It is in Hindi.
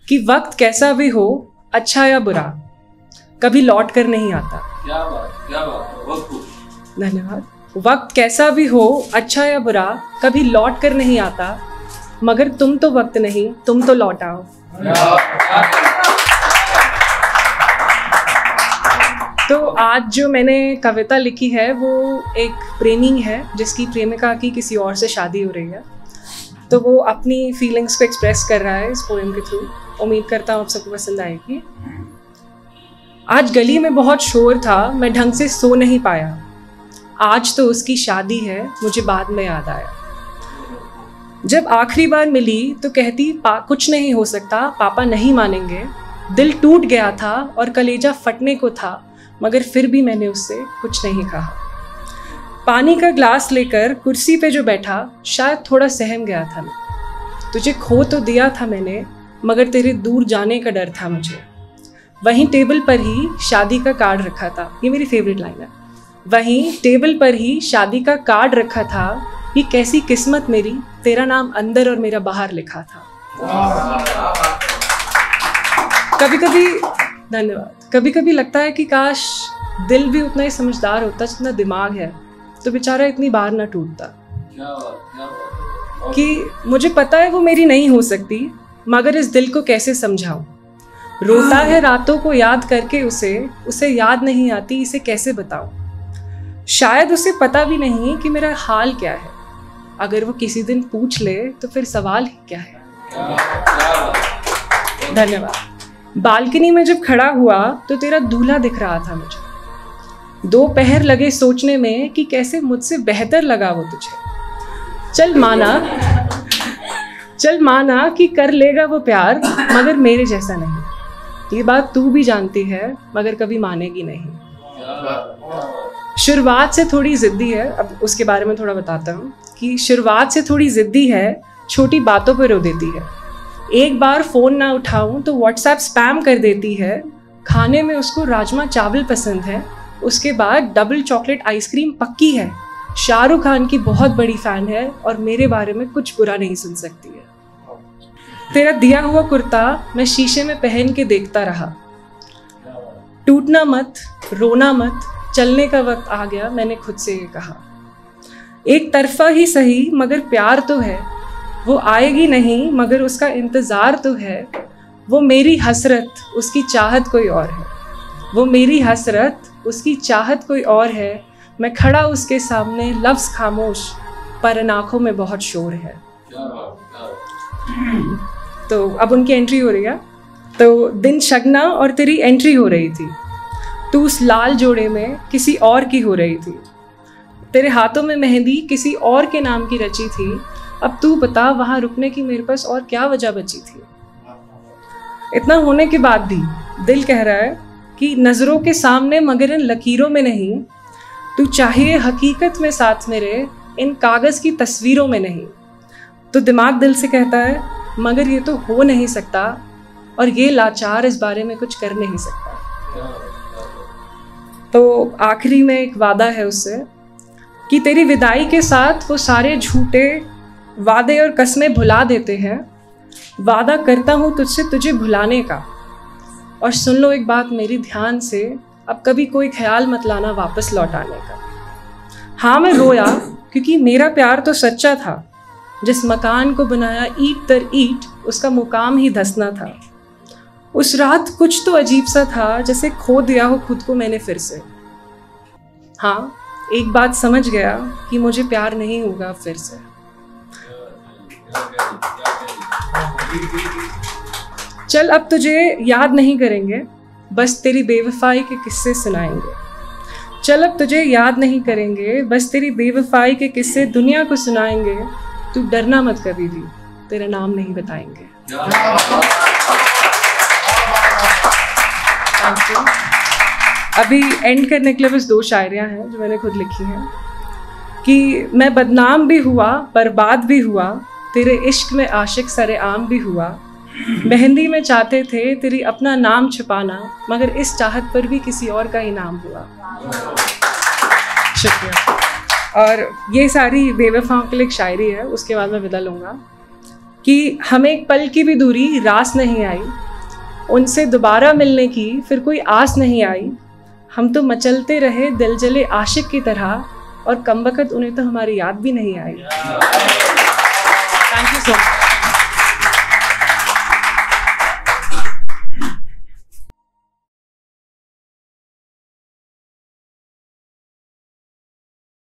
कि वक्त कैसा भी हो, अच्छा या बुरा, कभी लौट कर नहीं आता। क्या बात, बहुत खूब। धन्यवाद। वक्त कैसा भी हो, अच्छा या बुरा, कभी लौट कर नहीं आता, मगर तुम तो वक्त नहीं, तुम तो लौट आओ। तो आज जो मैंने कविता लिखी है वो एक प्रेमी है जिसकी प्रेमिका की किसी और से शादी हो रही है, तो वो अपनी फीलिंग्स को एक्सप्रेस कर रहा है इस पोएम के थ्रू। उम्मीद करता हूँ आप सबको पसंद आएगी। आज गली में बहुत शोर था, मैं ढंग से सो नहीं पाया, आज तो उसकी शादी है, मुझे बाद में याद आया। जब आखिरी बार मिली तो कहती कुछ नहीं हो सकता, पापा नहीं मानेंगे। दिल टूट गया था और कलेजा फटने को था, मगर फिर भी मैंने उससे कुछ नहीं कहा। पानी का ग्लास लेकर कुर्सी पे जो बैठा, शायद थोड़ा सहम गया था मैं। तुझे खो तो दिया था मैंने, मगर तेरे दूर जाने का डर था मुझे। वहीं टेबल पर ही शादी का कार्ड रखा था, ये मेरी फेवरेट लाइन है। वहीं टेबल पर ही शादी का कार्ड रखा था, ये कैसी किस्मत मेरी, तेरा नाम अंदर और मेरा बाहर लिखा था। कभी कभी, धन्यवाद, कभी कभी लगता है कि काश दिल भी उतना ही समझदार होता जितना दिमाग है, तो बेचारा इतनी बार ना टूटता। कि मुझे पता है वो मेरी नहीं हो सकती, मगर इस दिल को कैसे समझाऊं। रोता है रातों को याद करके उसे याद नहीं आती, इसे कैसे बताऊं। शायद उसे पता भी नहीं कि मेरा हाल क्या है, अगर वो किसी दिन पूछ ले तो फिर सवाल ही क्या है। धन्यवाद। बालकनी में जब खड़ा हुआ तो तेरा दूल्हा दिख रहा था मुझे। 2 पहर लगे सोचने में कि कैसे मुझसे बेहतर लगा वो तुझे। चल माना कि कर लेगा वो प्यार, मगर मेरे जैसा नहीं। ये बात तू भी जानती है, मगर कभी मानेगी नहीं। शुरुआत से थोड़ी जिद्दी है, अब उसके बारे में थोड़ा बताता हूँ कि शुरुआत से थोड़ी जिद्दी है, छोटी बातों पर रो देती है। एक बार फ़ोन ना उठाऊं तो व्हाट्सएप स्पैम कर देती है। खाने में उसको राजमा चावल पसंद है, उसके बाद डबल चॉकलेट आइसक्रीम पक्की है। शाहरुख खान की बहुत बड़ी फ़ैन है और मेरे बारे में कुछ बुरा नहीं सुन सकती है। तेरा दिया हुआ कुर्ता मैं शीशे में पहन के देखता रहा। टूटना मत, रोना मत, चलने का वक्त आ गया, मैंने खुद से ये कहा। एक तरफा ही सही मगर प्यार तो है, वो आएगी नहीं मगर उसका इंतज़ार तो है। वो मेरी हसरत, उसकी चाहत कोई और है। वो मेरी हसरत, उसकी चाहत कोई और है। मैं खड़ा उसके सामने, लफ्ज़ खामोश, पर इन आँखों में बहुत शोर है। तो अब उनकी एंट्री हो रही है। तो दिन शगना और तेरी एंट्री हो रही थी, तू उस लाल जोड़े में किसी और की हो रही थी। तेरे हाथों में मेहंदी किसी और के नाम की रची थी। अब तू बता वहाँ रुकने की मेरे पास और क्या वजह बची थी। इतना होने के बाद भी दिल कह रहा है कि नज़रों के सामने मगर इन लकीरों में नहीं। तू चाहिए हकीकत में साथ मेरे, इन कागज़ की तस्वीरों में नहीं। तो दिमाग दिल से कहता है मगर ये तो हो नहीं सकता, और ये लाचार इस बारे में कुछ कर नहीं सकता। तो आखिरी में एक वादा है उससे कि तेरी विदाई के साथ वो सारे झूठे वादे और कस्में भुला देते हैं। वादा करता हूँ तुझसे तुझे भुलाने का, और सुन लो एक बात मेरी ध्यान से, अब कभी कोई ख्याल मत लाना वापस लौटाने का। हाँ मैं रोया क्योंकि मेरा प्यार तो सच्चा था। जिस मकान को बनाया ईंट दर ईंट, उसका मुकाम ही धंसना था। उस रात कुछ तो अजीब सा था, जैसे खो दिया हो खुद को मैंने फिर से। हाँ एक बात समझ गया कि मुझे प्यार नहीं होगा फिर से। चल अब तुझे याद नहीं करेंगे, बस तेरी बेवफाई के किस्से सुनाएंगे। चल अब तुझे याद नहीं करेंगे, बस तेरी बेवफाई के किस्से दुनिया को सुनाएंगे। तू डरना मत कभी भी, तेरा नाम नहीं बताएंगे। अभी एंड करने के लिए बस 2 शायरियाँ हैं जो मैंने खुद लिखी हैं कि मैं बदनाम भी हुआ, बर्बाद भी हुआ, तेरे इश्क में आशिक सरेआम भी हुआ। मेहंदी में चाहते थे तेरी अपना नाम छुपाना, मगर इस चाहत पर भी किसी और का ही नाम हुआ। शुक्रिया। और ये सारी बेवफाओं के लिए एक शायरी है, उसके बाद मैं विदा लूँगा। कि हमें एक पल की भी दूरी रास नहीं आई, उनसे दोबारा मिलने की फिर कोई आस नहीं आई। हम तो मचलते रहे दिल जले आशिक की तरह, और कमबख्त उन्हें तो हमारी याद भी नहीं आई। Thank you so much.